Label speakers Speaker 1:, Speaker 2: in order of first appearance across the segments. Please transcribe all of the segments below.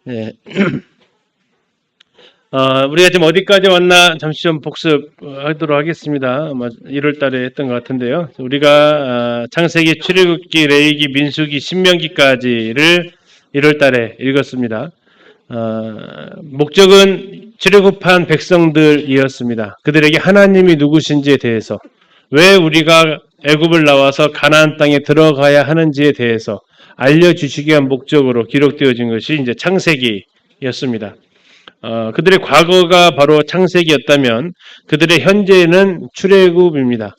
Speaker 1: 예. 우리가 지금 어디까지 왔나 잠시 좀 복습하도록 하겠습니다. 아마 1월 달에 했던 것 같은데요. 우리가 창세기, 출애굽기, 레위기, 민수기, 신명기까지를 1월 달에 읽었습니다. 목적은 출애굽한 백성들이었습니다. 그들에게 하나님이 누구신지에 대해서, 왜 우리가 애굽을 나와서 가나안 땅에 들어가야 하는지에 대해서 알려주시기 위한 목적으로 기록되어진 것이 이제 창세기였습니다. 그들의 과거가 바로 창세기였다면 그들의 현재는 출애굽입니다.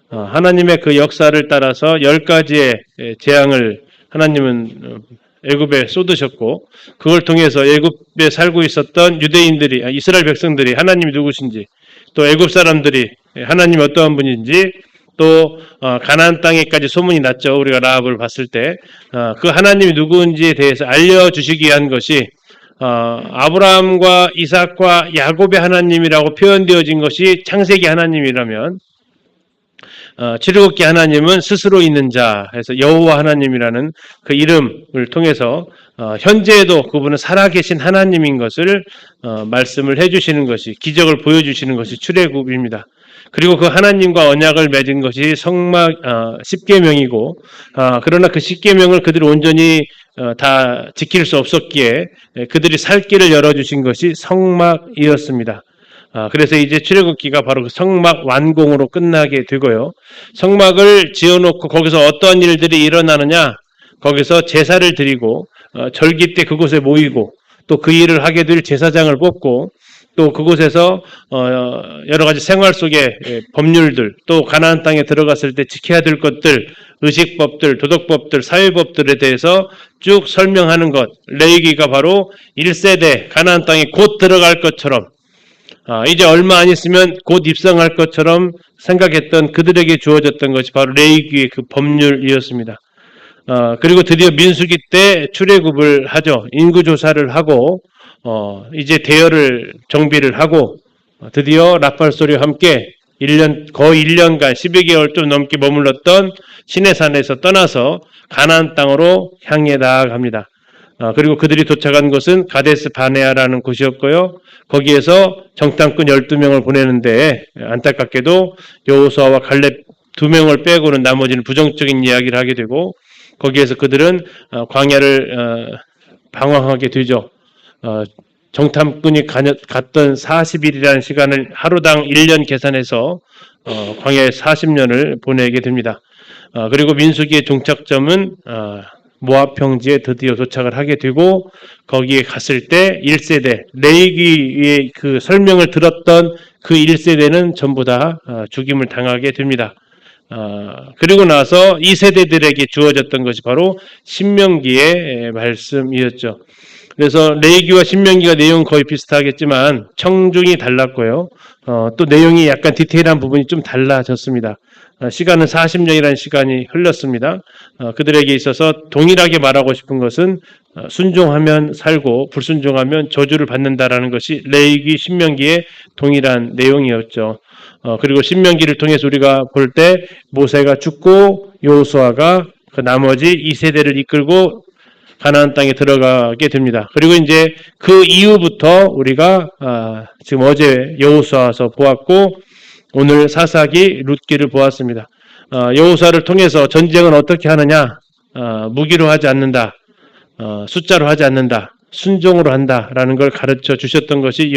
Speaker 1: 하나님의 그 역사를 따라서 10가지의 재앙을 하나님은 애굽에 쏟으셨고, 그걸 통해서 애굽에 살고 있었던 유대인들이, 이스라엘 백성들이 하나님이 누구신지, 또 애굽 사람들이 하나님이 어떠한 분인지, 또 가나안 땅에까지 소문이 났죠. 우리가 라합을 봤을 때 그 하나님이 누구인지에 대해서 알려주시기 위한 것이 아브라함과 이삭과 야곱의 하나님이라고 표현되어진 것이 창세기 하나님이라면, 출애굽기 하나님은 스스로 있는 자 해서 여호와 하나님이라는 그 이름을 통해서 현재에도 그분은 살아계신 하나님인 것을 말씀을 해주시는 것이, 기적을 보여주시는 것이 출애굽입니다. 그리고 그 하나님과 언약을 맺은 것이 성막 십계명이고, 그러나 그 십계명을 그들이 온전히 다 지킬 수 없었기에 그들이 살 길을 열어주신 것이 성막이었습니다. 그래서 이제 출애굽기가 바로 그 성막 완공으로 끝나게 되고요. 성막을 지어놓고 거기서 어떠한 일들이 일어나느냐, 거기서 제사를 드리고 절기 때 그곳에 모이고, 또 그 일을 하게 될 제사장을 뽑고, 또 그곳에서 여러 가지 생활 속의 법률들, 또 가나안 땅에 들어갔을 때 지켜야 될 것들, 의식법들, 도덕법들, 사회법들에 대해서 쭉 설명하는 것, 레위기가 바로 1세대 가나안 땅에 곧 들어갈 것처럼, 이제 얼마 안 있으면 곧 입성할 것처럼 생각했던 그들에게 주어졌던 것이 바로 레위기의 그 법률이었습니다. 그리고 드디어 민수기 때 출애굽을 하죠. 인구조사를 하고 이제 대열을 정비를 하고 드디어 라팔 소리와 함께 거의 1년간 12개월 좀 넘게 머물렀던 시내산에서 떠나서 가나안 땅으로 향해 나아갑니다. 그리고 그들이 도착한 곳은 가데스 바네아라는 곳이었고요. 거기에서 정탐꾼 12명을 보내는데 안타깝게도 여호수아와 갈렙 2명을 빼고는 나머지는 부정적인 이야기를 하게 되고, 거기에서 그들은 광야를 방황하게 되죠. 정탐꾼이 갔던 40일이라는 시간을 하루당 1년 계산해서 광야에 40년을 보내게 됩니다. 그리고 민수기의 종착점은 모압 평지에 드디어 도착을 하게 되고, 거기에 갔을 때 1세대, 레위기의 그 설명을 들었던 그 1세대는 전부 다 죽임을 당하게 됩니다. 그리고 나서 2세대들에게 주어졌던 것이 바로 신명기의 말씀이었죠. 그래서 레위기와 신명기가 내용은 거의 비슷하겠지만 청중이 달랐고요. 또 내용이 약간 디테일한 부분이 좀 달라졌습니다. 시간은 40년이라는 시간이 흘렀습니다. 그들에게 있어서 동일하게 말하고 싶은 것은 순종하면 살고 불순종하면 저주를 받는다라는 것이 레위기, 신명기의 동일한 내용이었죠. 그리고 신명기를 통해서 우리가 볼 때 모세가 죽고 여호수아가 그 나머지 2세대를 이끌고 가나안 땅에 들어가게 됩니다. 그리고 이제 그 이후부터 우리가 지금 어제 여호수아서 보았고, 오늘 사사기 룻기를 보았습니다. 여호수아를 통해서 전쟁은 어떻게 하느냐, 무기로 하지 않는다, 숫자로 하지 않는다, 순종으로 한다라는 걸 가르쳐 주셨던 것이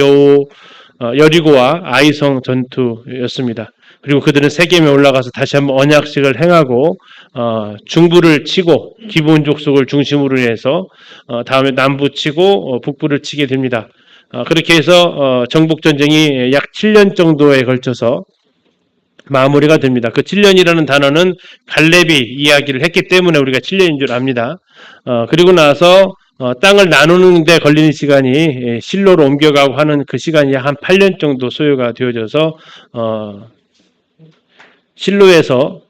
Speaker 1: 여리고와 아이성 전투였습니다. 그리고 그들은 세겜에 올라가서 다시 한번 언약식을 행하고 중부를 치고 기브온 족속을 중심으로 해서 다음에 남부 치고 북부를 치게 됩니다. 그렇게 해서 정복전쟁이 약 7년 정도에 걸쳐서 마무리가 됩니다. 그 7년이라는 단어는 갈렙이 이야기를 했기 때문에 우리가 7년인 줄 압니다. 그리고 나서 땅을 나누는 데 걸리는 시간이 실로로 옮겨가고 하는 그 시간이 한 8년 정도 소요가 되어져서 실로에서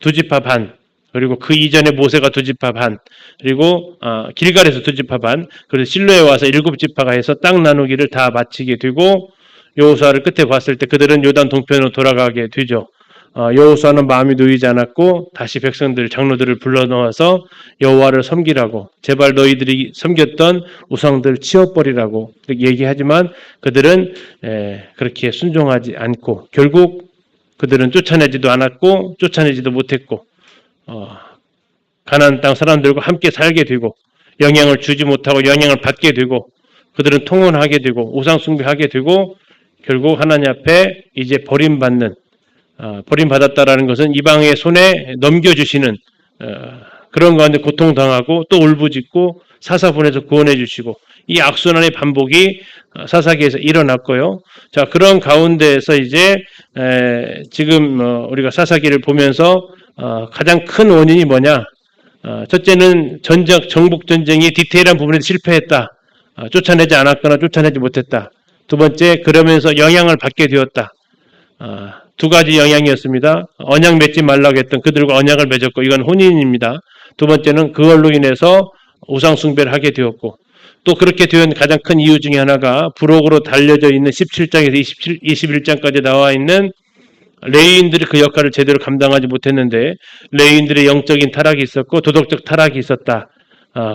Speaker 1: 2지파 반, 그리고 그 이전에 모세가 2지파 반, 그리고 길갈에서 2지파 반, 그래서 실로에 와서 7지파가 해서 땅 나누기를 다 마치게 되고, 여호수아를 끝에 봤을 때 그들은 요단 동편으로 돌아가게 되죠. 여호수아는 마음이 놓이지 않았고 다시 백성들 장로들을 불러놓아서 여호와를 섬기라고, 제발 너희들이 섬겼던 우상들 치워버리라고 얘기하지만 그들은 그렇게 순종하지 않고 결국 그들은 쫓아내지도 않았고 쫓아내지도 못했고 가나안 땅 사람들과 함께 살게 되고 영향을 주지 못하고 영향을 받게 되고 그들은 통혼하게 되고 우상 숭배하게 되고 결국 하나님 앞에 이제 버림받았다라는 것은 이방의 손에 넘겨주시는 그런 가운데 고통당하고 또 울부짖고 사사분해서 구원해 주시고 이 악순환의 반복이 사사기에서 일어났고요. 자, 그런 가운데에서 이제 지금 우리가 사사기를 보면서 가장 큰 원인이 뭐냐? 첫째는 정복 전쟁이 디테일한 부분에서 실패했다. 쫓아내지 않았거나 쫓아내지 못했다. 두 번째, 그러면서 영향을 받게 되었다. 두 가지 영향이었습니다. 언약 맺지 말라고 했던 그들과 언약을 맺었고 이건 혼인입니다. 두 번째는 그걸로 인해서 우상 숭배를 하게 되었고 또 그렇게 된 가장 큰 이유 중에 하나가 부록으로 달려져 있는 17장에서 21장까지 나와 있는 레위인들이 그 역할을 제대로 감당하지 못했는데 레위인들의 영적인 타락이 있었고 도덕적 타락이 있었다.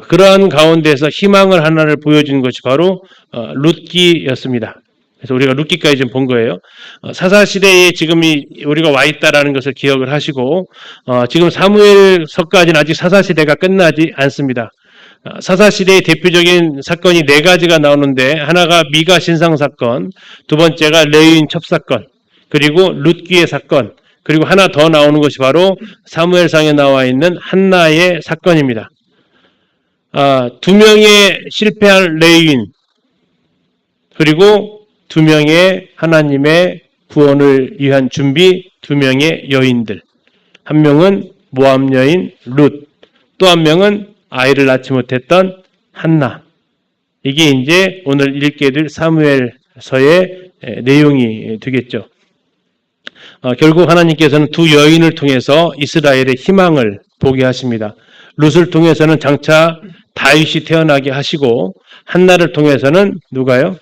Speaker 1: 그러한 가운데서 희망을 하나를 보여준 것이 바로 룻기였습니다. 그래서 우리가 룻기까지 좀 본 거예요. 사사시대에 지금 우리가 와 있다라는 것을 기억을 하시고 지금 사무엘서까지는 아직 사사시대가 끝나지 않습니다. 사사시대의 대표적인 사건이 네 가지가 나오는데 하나가 미가 신상 사건, 두 번째가 레위인 첩사건, 그리고 룻기의 사건, 그리고 하나 더 나오는 것이 바로 사무엘상에 나와 있는 한나의 사건입니다. 두 명의 실패한 레위인 그리고 두 명의 하나님의 구원을 위한 준비, 두 명의 여인들. 한 명은 모압 여인 룻, 또 한 명은 아이를 낳지 못했던 한나. 이게 이제 오늘 읽게 될 사무엘서의 내용이 되겠죠. 결국 하나님께서는 두 여인을 통해서 이스라엘의 희망을 보게 하십니다. 룻을 통해서는 장차 다윗이 태어나게 하시고 한나를 통해서는 누가요?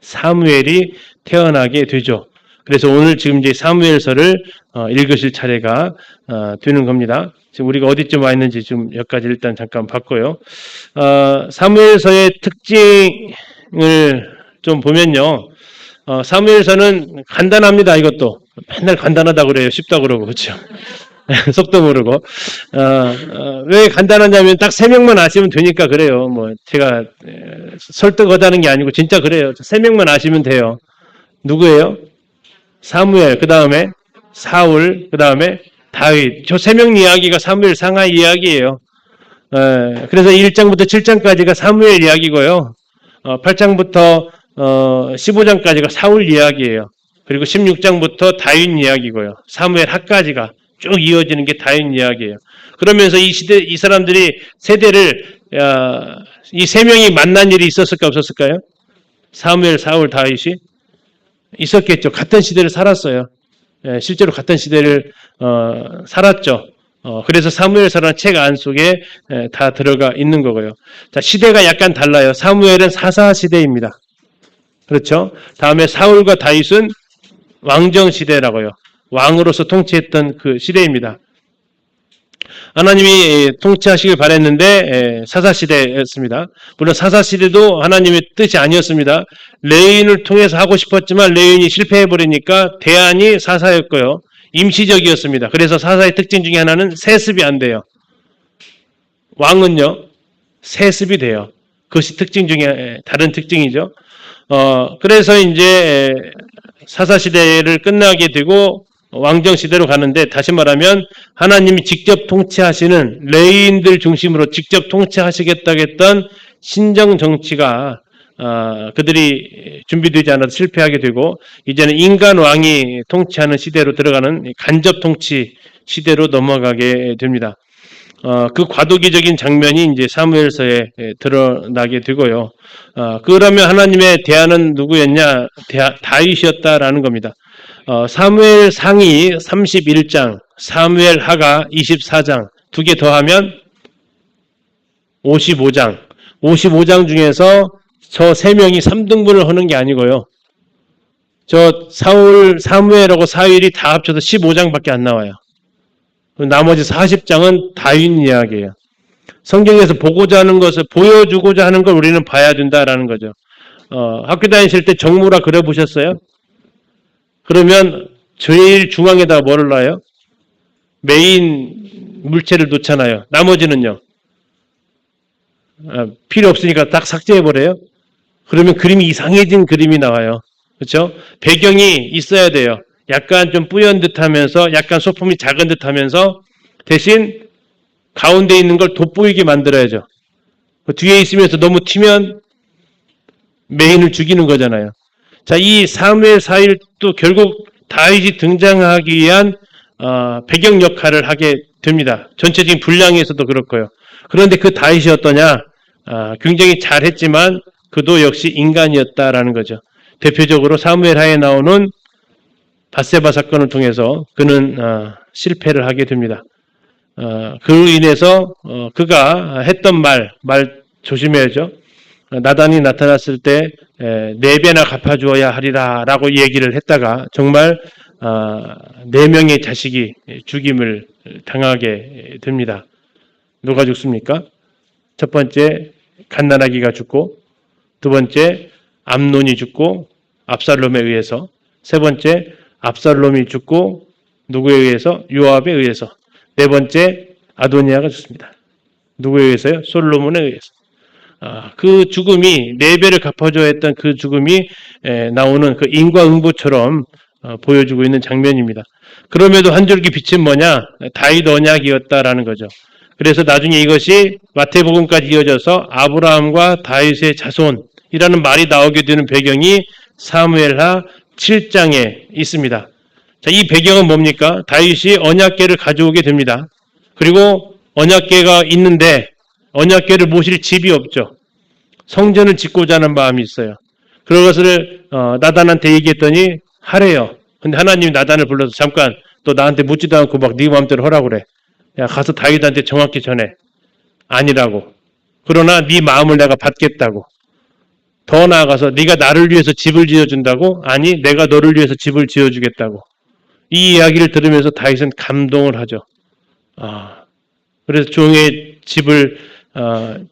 Speaker 1: 사무엘이 태어나게 되죠. 그래서 오늘 지금 이제 사무엘서를 읽으실 차례가 되는 겁니다. 지금 우리가 어디쯤 와 있는지 좀 여기까지 일단 잠깐 봤고요. 사무엘서의 특징을 좀 보면요. 사무엘서는 간단합니다. 이것도 맨날 간단하다고 그래요. 쉽다고 그러고 그렇죠. 속도 모르고 왜 간단하냐면 딱 3명만 아시면 되니까 그래요. 뭐 제가 설득하다는 게 아니고 진짜 그래요. 3명만 아시면 돼요. 누구예요? 사무엘, 그 다음에 사울, 그 다음에 다윗. 저 3명 이야기가 사무엘 상하 이야기예요. 그래서 1장부터 7장까지가 사무엘 이야기고요. 8장부터 15장까지가 사울 이야기예요. 그리고 16장부터 다윗 이야기고요. 사무엘 하까지가 쭉 이어지는 게 다윗 이야기예요. 그러면서 이 사람들이 세대를 이 3명이 만난 일이 있었을까 없었을까요? 사무엘, 사울, 다윗이 있었겠죠. 같은 시대를 살았어요. 실제로 같은 시대를 살았죠. 그래서 사무엘서라는 책 안속에 다 들어가 있는 거고요. 자, 시대가 약간 달라요. 사무엘은 사사 시대입니다. 그렇죠? 다음에 사울과 다윗은 왕정 시대라고요. 왕으로서 통치했던 그 시대입니다. 하나님이 통치하시길 바랬는데 사사시대였습니다. 물론 사사시대도 하나님의 뜻이 아니었습니다. 레위인을 통해서 하고 싶었지만 레위인이 실패해버리니까 대안이 사사였고요. 임시적이었습니다. 그래서 사사의 특징 중에 하나는 세습이 안 돼요. 왕은요, 세습이 돼요. 그것이 특징 중에 다른 특징이죠. 그래서 이제 사사시대를 끝나게 되고 왕정시대로 가는데 다시 말하면 하나님이 직접 통치하시는 레위인들 중심으로 직접 통치하시겠다고 했던 신정정치가 그들이 준비되지 않아서 실패하게 되고 이제는 인간 왕이 통치하는 시대로 들어가는 간접 통치 시대로 넘어가게 됩니다. 그 과도기적인 장면이 이제 사무엘서에 드러나게 되고요. 그러면 하나님의 대안은 누구였냐? 다윗이었다라는 겁니다. 사무엘 상이 31장, 사무엘 하가 24장, 두 개 더하면 55장. 55장 중에서 저 3명이 3등분을 하는 게 아니고요. 저 사무엘하고 사울이 다 합쳐서 15장밖에 안 나와요. 나머지 40장은 다윗 이야기예요. 성경에서 보고자 하는 것을, 보여주고자 하는 걸 우리는 봐야 된다라는 거죠. 학교 다니실 때 정무라 그려보셨어요? 그러면 제일 중앙에다가 뭐를 놔요? 메인 물체를 놓잖아요. 나머지는요? 필요 없으니까 딱 삭제해버려요? 그러면 그림이 이상해진 그림이 나와요. 그렇죠? 배경이 있어야 돼요. 약간 좀 뿌연 듯 하면서, 약간 소품이 작은 듯 하면서, 대신 가운데 있는 걸 돋보이게 만들어야죠. 그 뒤에 있으면서 너무 튀면 메인을 죽이는 거잖아요. 자, 이 사무엘 사일도 결국 다윗이 등장하기 위한 배경 역할을 하게 됩니다. 전체적인 분량에서도 그렇고요. 그런데 그 다윗이 어떠냐? 굉장히 잘했지만 그도 역시 인간이었다라는 거죠. 대표적으로 사무엘 하에 나오는 밧세바 사건을 통해서 그는 실패를 하게 됩니다. 그로 인해서 그가 했던 말 조심해야죠. 나단이 나타났을 때 4배나 갚아주어야 하리라 라고 얘기를 했다가 정말 4명의 자식이 죽임을 당하게 됩니다. 누가 죽습니까? 첫 번째 갓나라기가 죽고, 두 번째 암논이 죽고 압살롬에 의해서, 세 번째 압살롬이 죽고 누구에 의해서? 요압에 의해서. 네 번째 아도니아가 죽습니다. 누구에 의해서요? 솔로몬에 의해서. 그 죽음이 4배를 갚아줘야 했던 그 죽음이 나오는 그 인과응보처럼 보여주고 있는 장면입니다. 그럼에도 한 줄기 빛은 뭐냐? 다윗 언약이었다라는 거죠. 그래서 나중에 이것이 마태복음까지 이어져서 아브라함과 다윗의 자손이라는 말이 나오게 되는 배경이 사무엘하 7장에 있습니다. 자, 이 배경은 뭡니까? 다윗이 언약궤를 가져오게 됩니다. 그리고 언약궤가 있는데 언약궤를 모실 집이 없죠. 성전을 짓고자 하는 마음이 있어요. 그것을 나단한테 얘기했더니 하래요. 근데 하나님이 나단을 불러서 잠깐 또 나한테 묻지도 않고 막 네 마음대로 하라고 그래. 야, 가서 다윗한테 정확히 전해. 아니라고. 그러나 네 마음을 내가 받겠다고. 더 나아가서 네가 나를 위해서 집을 지어준다고? 아니, 내가 너를 위해서 집을 지어주겠다고. 이 이야기를 들으면서 다윗은 감동을 하죠. 그래서 종의 집을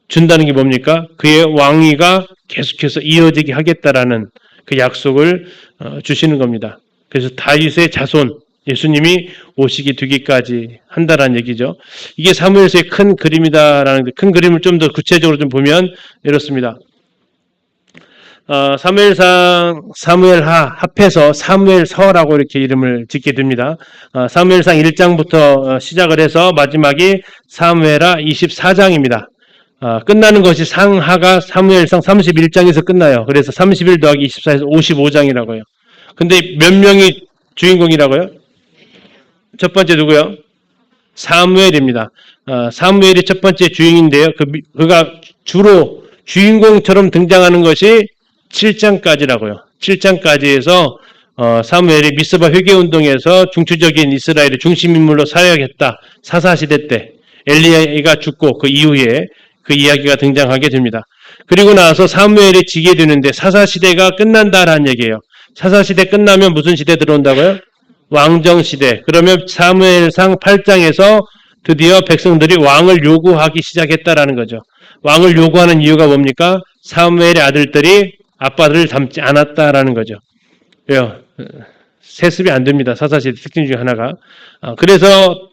Speaker 1: 준다는 게 뭡니까? 그의 왕위가 계속해서 이어지게 하겠다라는 그 약속을 주시는 겁니다. 그래서 다윗의 자손, 예수님이 오시게 되기까지 한다라는 얘기죠. 이게 사무엘서의 큰 그림이다라는, 큰 그림을 좀 더 구체적으로 좀 보면 이렇습니다. 사무엘하 합해서 사무엘서라고 이렇게 이름을 짓게 됩니다. 사무엘상 1장부터 시작을 해서 마지막이 사무엘하 24장입니다. 끝나는 것이 상하가 사무엘상 31장에서 끝나요. 그래서 31 더하기 24에서 55장이라고요. 근데 몇 명이 주인공이라고요? 첫 번째 누구요? 사무엘입니다. 사무엘이 첫 번째 주인인데요. 그가 주로 주인공처럼 등장하는 것이 7장까지라고요. 7장까지에서 사무엘이 미스바 회개운동에서 중추적인 이스라엘의 중심인물로 사역했다. 사사시대 때 엘리야가 죽고 그 이후에 그 이야기가 등장하게 됩니다. 그리고 나서 사무엘이 지게 되는데 사사시대가 끝난다라는 얘기예요. 사사시대 끝나면 무슨 시대 들어온다고요? 왕정시대. 그러면 사무엘상 8장에서 드디어 백성들이 왕을 요구하기 시작했다라는 거죠. 왕을 요구하는 이유가 뭡니까? 사무엘의 아들들이 아빠들을 닮지 않았다라는 거죠. 왜요? 세습이 안 됩니다. 사사시대 특징 중에 하나가. 그래서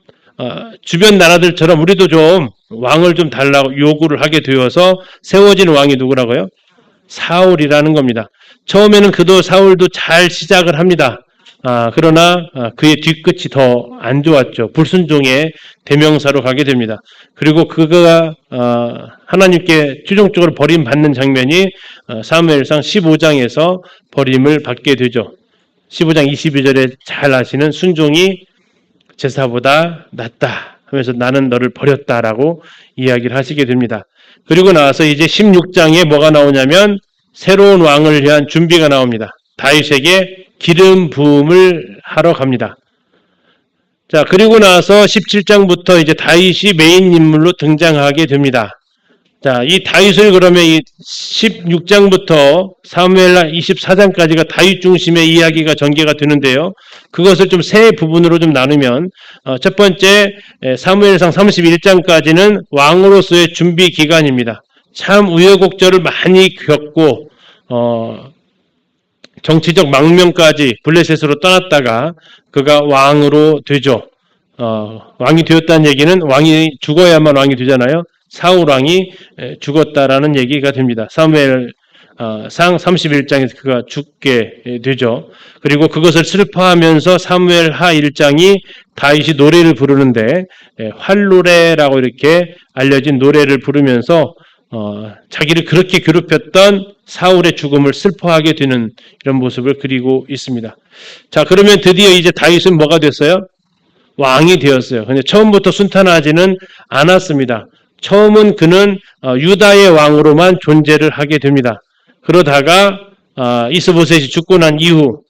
Speaker 1: 주변 나라들처럼 우리도 좀 왕을 좀 달라고 요구를 하게 되어서 세워진 왕이 누구라고요? 사울이라는 겁니다. 처음에는 그도 사울도 잘 시작을 합니다. 그러나 그의 뒤끝이 더 안 좋았죠. 불순종의 대명사로 가게 됩니다. 그리고 그가 하나님께 최종적으로 버림받는 장면이 사무엘상 15장에서 버림을 받게 되죠. 15장 22절에 잘 아시는 순종이 제사보다 낫다 하면서 나는 너를 버렸다라고 이야기를 하시게 됩니다. 그리고 나서 이제 16장에 뭐가 나오냐면 새로운 왕을 위한 준비가 나옵니다. 다윗에게 기름 부음을 하러 갑니다. 자, 그리고 나서 17장부터 이제 다윗이 메인 인물로 등장하게 됩니다. 자, 이 다윗을 그러면 이 16장부터 사무엘하 24장까지가 다윗 중심의 이야기가 전개가 되는데요. 그것을 좀 세 부분으로 좀 나누면 첫 번째 사무엘상 31장까지는 왕으로서의 준비 기간입니다. 참 우여곡절을 많이 겪고 정치적 망명까지 블레셋으로 떠났다가 그가 왕으로 되죠. 왕이 되었다는 얘기는 왕이 죽어야만 왕이 되잖아요. 사울 왕이 죽었다라는 얘기가 됩니다. 사무엘상 31장에서 그가 죽게 되죠. 그리고 그것을 슬퍼하면서 사무엘하 1장이 다윗이 노래를 부르는데 활노래라고 이렇게 알려진 노래를 부르면서 자기를 그렇게 괴롭혔던 사울의 죽음을 슬퍼하게 되는 이런 모습을 그리고 있습니다. 자, 그러면 드디어 이제 다윗은 뭐가 됐어요? 왕이 되었어요. 근데 처음부터 순탄하지는 않았습니다. 처음은 그는 유다의 왕으로만 존재를 하게 됩니다. 그러다가 이스보셋이 죽고 난 이후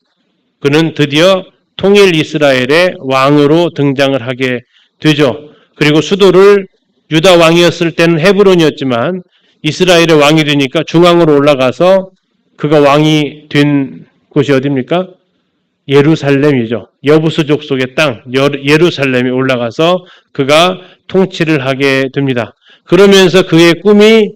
Speaker 1: 그는 드디어 통일 이스라엘의 왕으로 등장을 하게 되죠. 그리고 수도를 유다 왕이었을 때는 헤브론이었지만 이스라엘의 왕이 되니까 중앙으로 올라가서 그가 왕이 된 곳이 어디입니까? 예루살렘이죠. 여부수 족속의 땅 예루살렘에 올라가서 그가 통치를 하게 됩니다. 그러면서 그의 꿈이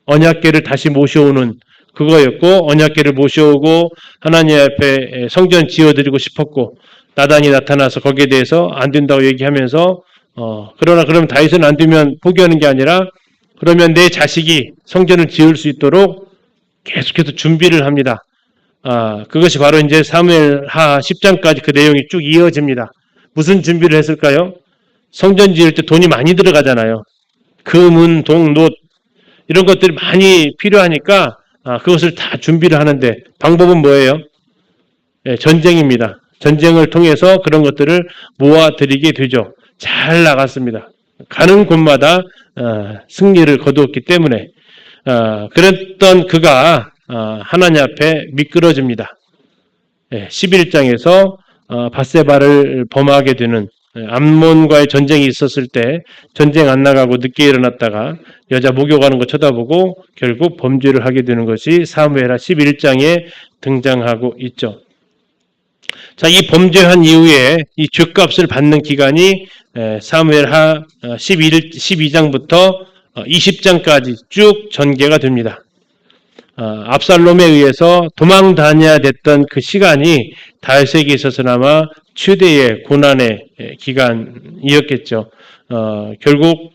Speaker 1: 언약궤를 다시 모셔오는 그거였고, 언약궤를 모셔오고 하나님 앞에 성전 지어드리고 싶었고, 나단이 나타나서 거기에 대해서 안 된다고 얘기하면서 그러나 그럼 다윗은 안 되면 포기하는 게 아니라 그러면 내 자식이 성전을 지을 수 있도록 계속해서 준비를 합니다. 그것이 바로 이제 사무엘하 10장까지 그 내용이 쭉 이어집니다. 무슨 준비를 했을까요? 성전 지을 때 돈이 많이 들어가잖아요. 금은, 동, 놋 이런 것들이 많이 필요하니까 그것을 다 준비를 하는데 방법은 뭐예요? 전쟁입니다. 전쟁을 통해서 그런 것들을 모아드리게 되죠. 잘 나갔습니다. 가는 곳마다 승리를 거두었기 때문에 그랬던 그가 하나님 앞에 미끄러집니다. 11장에서 밧세바를 범하게 되는 암몬과의 전쟁이 있었을 때 전쟁 안 나가고 늦게 일어났다가 여자 목욕하는 거 쳐다보고 결국 범죄를 하게 되는 것이 사무엘하 11장에 등장하고 있죠. 자, 이 범죄한 이후에 이 죄값을 받는 기간이 사무엘하 12장부터 20장까지 쭉 전개가 됩니다. 압살롬에 의해서 도망 다녀야 됐던 그 시간이 다윗에게 있어서나마 최대의 고난의 기간이었겠죠. 결국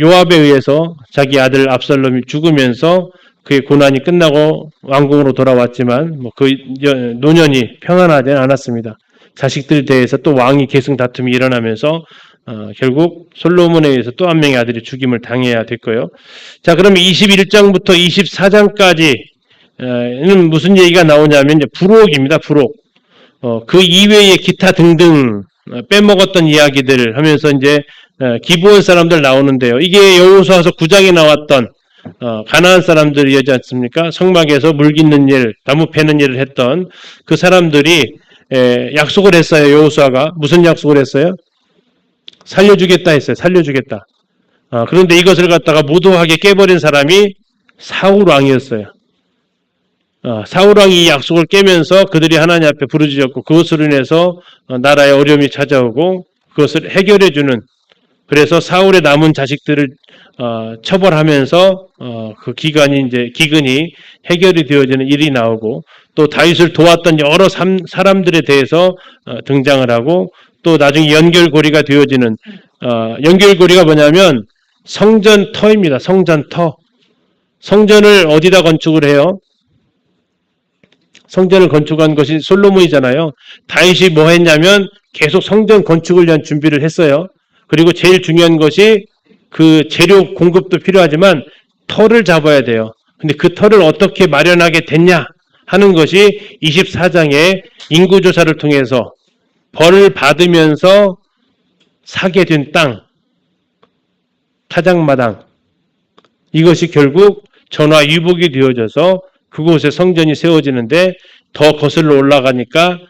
Speaker 1: 요압에 의해서 자기 아들 압살롬이 죽으면서 그의 고난이 끝나고 왕궁으로 돌아왔지만 그 노년이 평안하지는 않았습니다. 자식들 대해서 또 왕이 계승 다툼이 일어나면서 결국 솔로몬에 의해서 또 한 명의 아들이 죽임을 당해야 됐고요. 자, 그러면 21장부터 24장까지는 무슨 얘기가 나오냐면 이제 부록입니다. 부록. 그 이외의 기타 등등 빼먹었던 이야기들 하면서 이제 기브온 사람들 나오는데요. 이게 여호수아서 9장에 나왔던 가나안 사람들이었지 않습니까? 성막에서 물 깃는 일, 나무 패는 일을 했던 그 사람들이 약속을 했어요. 여호수아가 무슨 약속을 했어요? 살려주겠다 했어요. 살려주겠다. 그런데 이것을 갖다가 무도하게 깨버린 사람이 사울 왕이었어요. 사울 왕이 이 약속을 깨면서 그들이 하나님 앞에 부르짖었고 그것으로 인해서 나라에 어려움이 찾아오고 그것을 해결해주는, 그래서 사울의 남은 자식들을 처벌하면서 그 기근이 해결이 되어지는 일이 나오고, 또 다윗을 도왔던 여러 사람들에 대해서 등장을 하고, 또 나중에 연결고리가 되어지는 연결고리가 뭐냐면 성전터입니다. 성전터. 성전을 어디다 건축을 해요? 성전을 건축한 것이 솔로몬이잖아요. 다윗이 뭐 했냐면 계속 성전 건축을 위한 준비를 했어요. 그리고 제일 중요한 것이 그 재료 공급도 필요하지만 터를 잡아야 돼요. 근데 그 터를 어떻게 마련하게 됐냐 하는 것이 24장의 인구조사를 통해서 벌을 받으면서 사게 된 땅, 타작마당, 이것이 결국 전화위복이 되어져서 그곳에 성전이 세워지는데 더 거슬러 올라가니까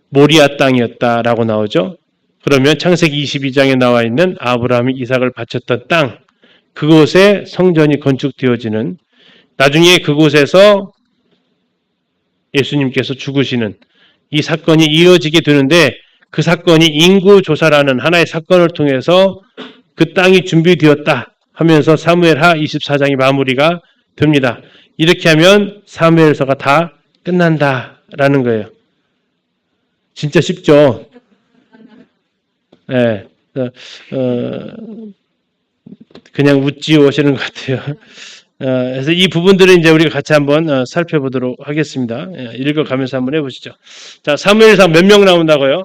Speaker 1: 모리아 땅이었다라고 나오죠. 그러면 창세기 22장에 나와 있는 아브라함이 이삭을 바쳤던 땅, 그곳에 성전이 건축되어지는, 나중에 그곳에서 예수님께서 죽으시는 이 사건이 이어지게 되는데, 그 사건이 인구조사라는 하나의 사건을 통해서 그 땅이 준비되었다 하면서 사무엘하 24장이 마무리가 됩니다. 이렇게 하면 사무엘서가 다 끝난다라는 거예요. 진짜 쉽죠? 네. 그냥 웃지어 오시는 것 같아요. 그래서 이 부분들을 이제 우리가 같이 한번 살펴보도록 하겠습니다. 읽어가면서 한번 해보시죠. 자, 사무엘상 몇 명 나온다고요?